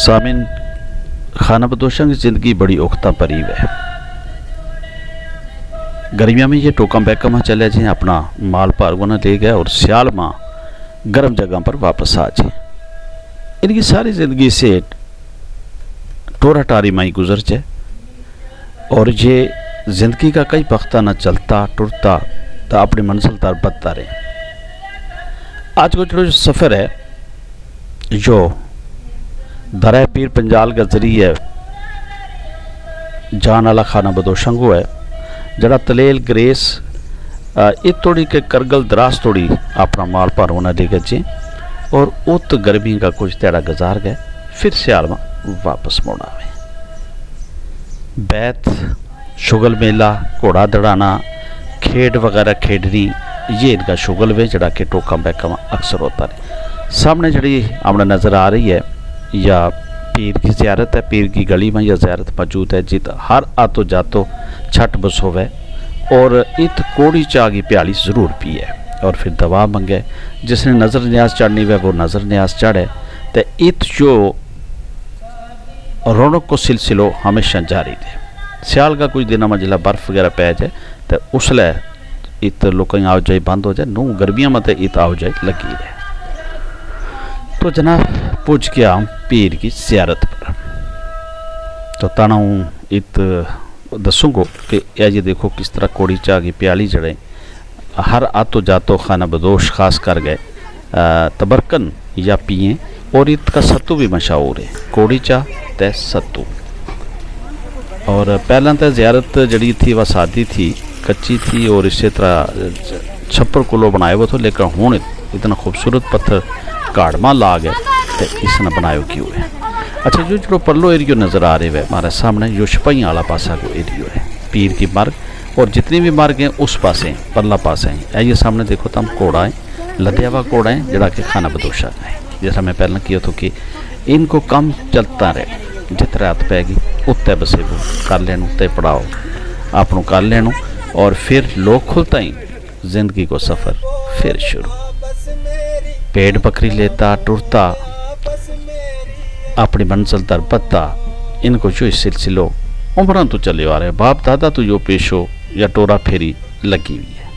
सामिन खाना बदोशों की ज़िंदगी बड़ी उखता परीब है। गर्मियों में ये टोकम बैकम में चले जाए, अपना माल पारगुना ले गए और सियाल माँ गर्म जगह पर वापस आ जाए। इनकी सारी ज़िंदगी से टोरा टारी माई गुजर जाए और ये ज़िंदगी का कई पख्ता न चलता टुरता तो अपनी मंजिल तर बदता रहे। आज को जो सफ़र है जो दरा पीर पंजाल का जरिए जान वाला खाना बदोशंगो है, जरा तलेल ग्रेस इत थोड़ी के करगल दराज थोड़ी अपना माल पर होना दे गए और उत गर्मी का कुछ तेड़ा गुजार गए, फिर सियाल में वापस मोड़ आवे। बैत शुगल मेला घोड़ा दड़ाना खेड वगैरह खेडनी ये इनका शुगल वे जड़ा के टोका बैका में अक्सर होता है। सामने जड़ी हमने नज़र आ रही है या पीर की ज़ियारत है, पीर की गली में यह ज़ियारत मौजूद है जित हर आतो जातो छठ बस होवे और इत कोड़ी चाह की प्याली ज़रूर पी है और फिर दवा मंगे। जिसने नज़र न्याज चढ़नी वह वो नज़र न्याज चढ़े तो इत जो रौनक को सिलसिलो हमेशा जारी थे। सियाल का कुछ दिन में जिला बर्फ़ वगैरह पै जाए तो उसले इत लोग आओ जाए बंद हो जाए, नू गर्मियों में तो इत आओ जाए लगी रहे। तो जनाब पूछ गया हम पीर की ज़ियारत पर, तो ताना हूँ इत दसूँगो कि ये देखो किस तरह कोड़ी चाह की प्याली जड़े हर आतो जातो खाना बदोश खास कर गए तबरकन या पिए और इत का सत्तू भी मशहूर है, कोड़ी चाह ते सत्तू। और पहला तो ज़ियारत जड़ी थी वह सादी थी, कच्ची थी और इसी तरह छप्पर कुलो बनाए हुए थे, लेकिन हूँ इतना खूबसूरत पत्थर काड़मा ला गए तो इसने बनायो क्यों है। अच्छा जो जो परलो एरियो नज़र आ रहे है हमारे सामने यो छपाई वाला पासा को एरियो है, पीर की मार्ग और जितनी भी मार्ग हैं उस पासे परला पासे हैं। ये सामने देखो तम कोड़ा है, लद्या हुआ कोड़ा है जड़ा के खाना बदोशा है। जैसा मैं पहले किया तो कि इनको कम चलता रहे, जित रात पैगी उत्ते बसे वो कर लेनो, उत्ते पढ़ाओ आपनों कर लेनो और फिर लोग खुलता ही जिंदगी को सफ़र फिर शुरू। पेड़ बकरी लेता टुरता अपनी मंजिल तर बदता, इनको जो इस सिलसिलो उम्र तो चले आ रहे, बाप दादा तो जो पेशो या टोरा फेरी लगी हुई है,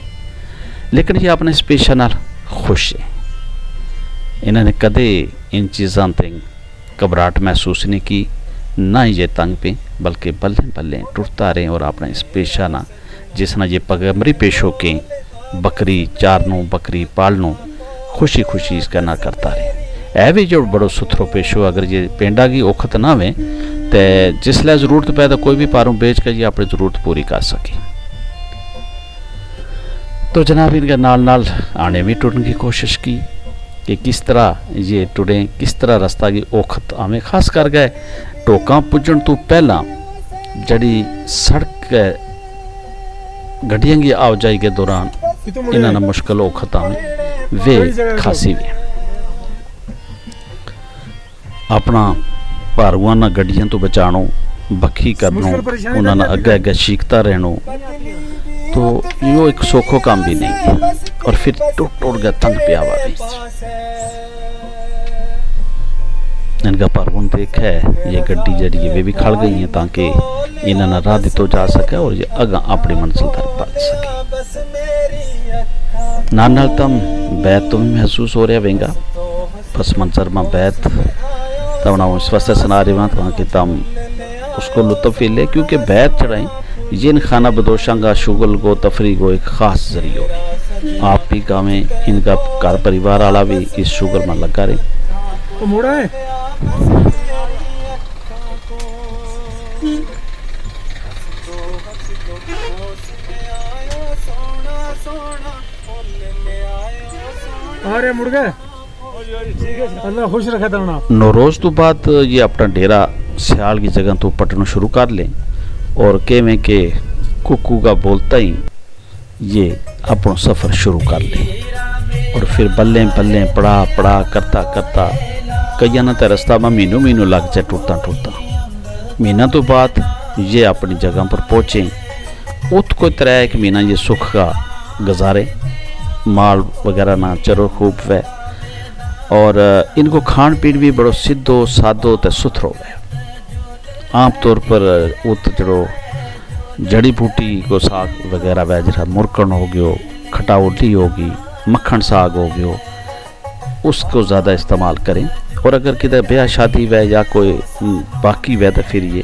लेकिन ये अपने इस पेशा नाल खुश है। इन्होंने कदे इन चीज़ों से घबराहट महसूस नहीं की, ना ही ये तंग पे, बल्कि बल्ले बल्ले टुरता रहे और अपना इस पेशा ना जिसना ये पगमरी पेश होके बकरी चारनों बकरी पालनों खुशी खुशी इसका ना करता रहे। ऐ भी जो बड़ो सुथरो पेशो, अगर ये पेंडा की औखत ना हो तो जिसले ज़रूरत पैदा कोई भी पारों बेच कर ये अपनी ज़रूरत पूरी कर सके। तो जनाब इनका नाल नाल आने भी टुरने की कोशिश की कि किस तरह ये टुरें, किस तरह रास्ता की औखत हमें खास कर गए। टोका पुजन तो पहला जड़ी सड़क गड्डियों की आवाजाही के दौरान इन्होंने मुश्किल औखत हमें वे खासी भी अपना भारुआ ना गड्डियों तो बचानो बखी करनो, उन्होंने अगे अगे शीखता रहनो, तो यो एक सौखो काम भी नहीं है। और फिर टूट टूट गया तंग प्यावा इनका पारगुन देख है ये गड्डी जड़ी वे भी खड़ गई हैं ताकि इन्होंने राह दितो जा सके और ये अगा अपनी मंजिल तक पहुंच सके। नाल तम बैत तो भी महसूस हो रहा वेंगा, बस मंजर में बैत तमना इस वास्ते सुना रही वहाँ ताकि तम उसको लुत्फ ले, क्योंकि बैत चढ़ाई ये इन खाना बदोशा का शुगल को तफरी को एक ख़ास जरियो। आप भी गाँव इनका घर परिवार वाला भी इस शुगल में लगा रहे। तो मोड़ा है अरे मुड़ गए, अल्लाह खुश रखे तमना। नौरोज तो बाद ये अपना डेरा सियाल की जगह तो पटना शुरू कर लें और केवें के कुकू का बोलता ही ये अपना सफ़र शुरू कर लें और फिर बल्ले बल्ले पड़ा पड़ा करता करता कई ना तो रास्ता में महीनों महीनों लग जाए टूटता टूटता। महीना तो बाद ये अपनी जगह पर पहुँचे, उत कोई तरह एक महीना ये सुख का गुजारे, माल वगैरह ना चरो खूब वह और इनको खान पीन भी बड़ो सीधो सादो ते सुथरो है। आम तौर पर उत जड़ो जड़ी बूटी को साग वगैरह वह जरा मुरकन हो गयो, खटाउली होगी, मक्खन साग हो गयो, उसको ज़्यादा इस्तेमाल करें। और अगर किधर ब्याह शादी वह या कोई बाकी वह तो फिर ये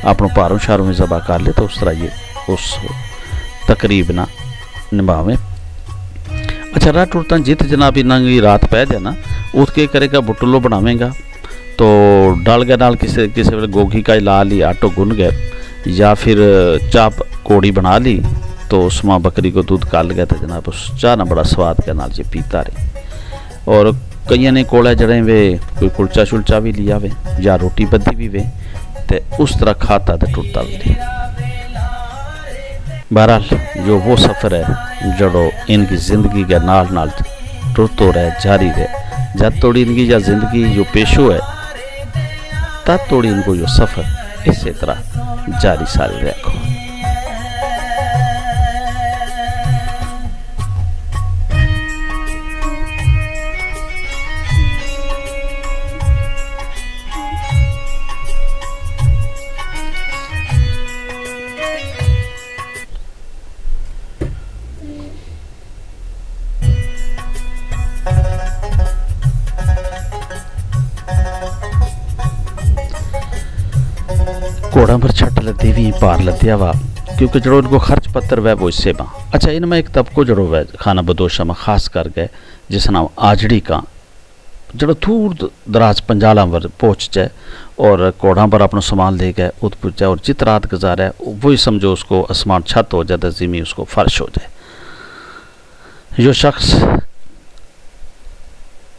अपनों पारों शारों में ज़बा कर ले, तो उस तरह ये उस तकरीब ना निभावें। अच्छा, रात उड़ता जित जनाब इन्हें रात पै जाए ना, उठ के करेगा बुटुलो बनावेगा, तो डाल गया नाल किसी किसी वे गोगी का ला ली, आटो गुन गए, या फिर चाप कोड़ी बना ली, तो उसमें बकरी को दूध काल गया, तो जनाब उस चाह ना बड़ा स्वाद के नाल जी पीता रहे। और कई ने कोला जड़े वे कोई कुलचा शुलचा भी लिया वे या रोटी बद्धी भी वे, तो उस तरह खाता तो टुटता भी रहे। बहरहाल जो वो सफ़र है जड़ो इनकी ज़िंदगी के नाल नाल टुरतो रहे, जारी रहे, जब तोड़ी इनकी या ज़िंदगी जो पेशो है तब तोड़ी इनको जो सफ़र इसी तरह जारी सारी रखो। घोड़ा पर छट लदी भी पार लद्या वा, क्योंकि जड़ो इनको खर्च पत्तर वह वो इससे बा। अच्छा, इनमें एक तबको जड़ो वह खाना बदोशा में खास कर गए जिस नाम आजड़ी का, जड़ो दूर दराज पंजाला पर पहुँच जाए और घोड़ा पर अपना सामान ले गए उत पूछ जाए, और जित रात गुजारा है वही समझो उसको आसमान छत हो जाए, ज़मीन उसको फर्श हो जाए। जो शख्स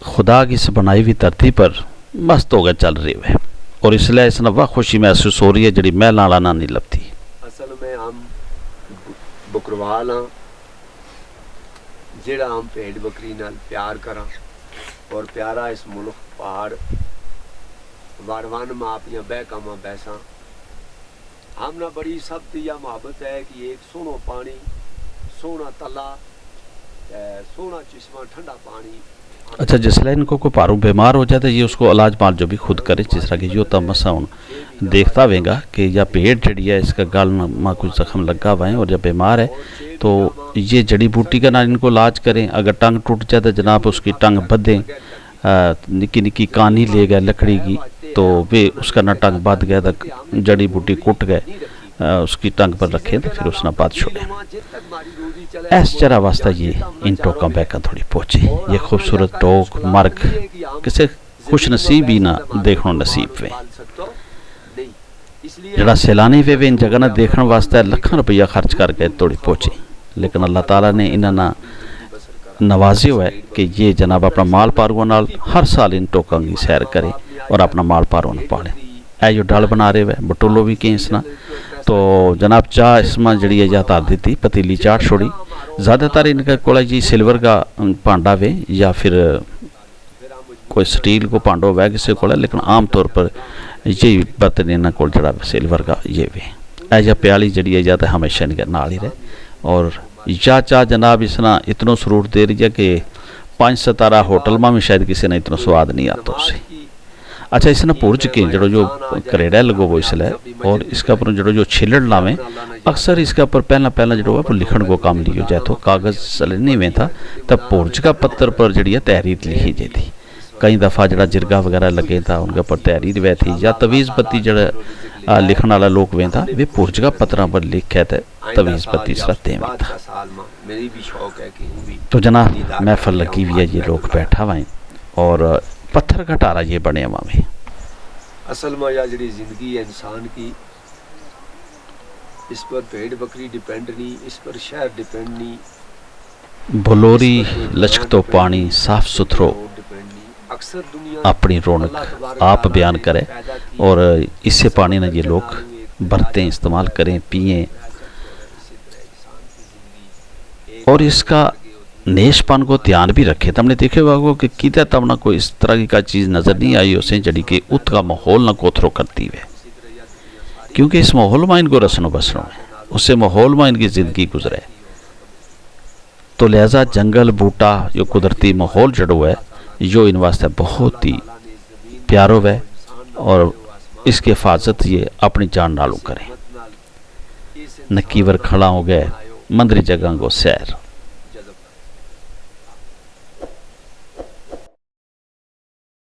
खुदा की से बनाई हुई धरती पर मस्त हो गए चल रही है, और इसलिए इस वह खुशी महसूस हो रही है जी महल वाला ना नहीं लगती। असल में हम बकरवाल हाँ, जेड़ा हम भेड़ बकरी नाल प्यार करा, और प्यारा इस मुल्क पहाड़ वारवान में आपनिया बहकामा बैसा हम ना बड़ी सख्त या मोहब्बत है कि एक सोना पानी, सोना तला, सोना चश्मा, ठंडा पानी। अच्छा, जिसले इनको कोई पारू बीमार हो जाए तो ये उसको इलाज माल जो भी खुद करे, जिस तरह की जो तमसा हूँ देखता वेगा कि या पेट जड़ी है इसका गल में कुछ जख्म लगा हुआ है और जब बीमार है तो ये जड़ी बूटी का ना इनको इलाज करें। अगर टंग टूट जाए तो जनाब उसकी टंग बधें, निकी निकी कानी ले गए लकड़ी की, तो वे उसका ना टंग बध गया तो जड़ी बूटी कुट गए उसकी टंग पर रखें, तो फिर उसने बात छोड़े। ऐस चरा वास्ता ये इन टोका बैका थोड़ी पहुँचे। ये खूबसूरत टोक मर्ग किसे खुश नसीब ही ना देखना नसीब वे, जरा सैलानी वे इन जगह ना देखने वास्ते लखन रुपया खर्च करके थोड़ी पहुँचे, लेकिन अल्लाह ताला ने इन्हें नवाजियो है कि ये जनाब अपना माल पारुआ नाल हर साल इन टोकों की सैर करे और अपना माल पारुआ न पाले। ऐ जो डल बना रहे है बटोलो भी केसना, तो जनाब चाह इसमें जड़ी है या तार दी पतीली चाट छोड़ी। ज़्यादातर इनका कोला जी सिल्वर का भांडा वे या फिर कोई स्टील को भांडो वह किसी को, लेकिन आम तौर पर ये बर्तन इन्होंने को जड़ा सिल्वर का ये वे। ऐसा प्याली जड़ी है या तो हमेशा इनके नाल ही रहे, और या चाह जनाब इसना इतना सरूर दे रही है कि 5 सितारा होटल में भी शायद किसी ने इतना स्वाद नहीं आता उसे। अच्छा, इसने पुरज के जड़ो जो करेड़ा लगो वो इसलिए, और इसका ऊपर जड़ो जो छिलड़ लावें अक्सर इसके ऊपर पहला जड़ो है लिखण को काम लियो जाए, तो कागज़ चलने में था तब पुरज का पत्थर पर जड़ी है तहरीर लिखी जाती थी। कई दफ़ा जड़ा जिरगा वगैरह लगे था उनके ऊपर तहरीर वह थी, या तवीज़ बत्ती जड़ा लिखण वाला लोग वे था वे पुरज का पत्थर पर लिखे थे तवीज़ बत्ती सरते में था। तो जना महफल लगी हुई है, ये लोग बैठा हुआ है और पत्थर का टारा ये बने हुआ में। असल में या जड़ी जिंदगी है इंसान की, इस पर भेड़ बकरी डिपेंड नहीं, इस पर शहर डिपेंड नहीं, भलोरी लचक तो पानी साफ सुथरो अक्सर दुनिया अपनी रौनक आप बयान करें, और इससे पानी ना ये लोग बरतें इस्तेमाल करें पिएं, और इसका नेशपान को ध्यान भी रखे। तुमने देखे होगा कि कितना तब कोई इस तरह की चीज़ नज़र नहीं आई उसे जड़ी के उत का माहौल ना कोथरो करती है, क्योंकि इस माहौल में इनको रसनो बसनो है, उससे माहौल में इनकी ज़िंदगी गुजरे। तो लिहाजा जंगल बूटा जो कुदरती माहौल जड़ो है यो इन वास्ते बहुत ही प्यारो है और इसकी हिफाजत ये अपनी जान नालों करें। नकीवर खड़ा हो गए मंदरी जगह को सैर।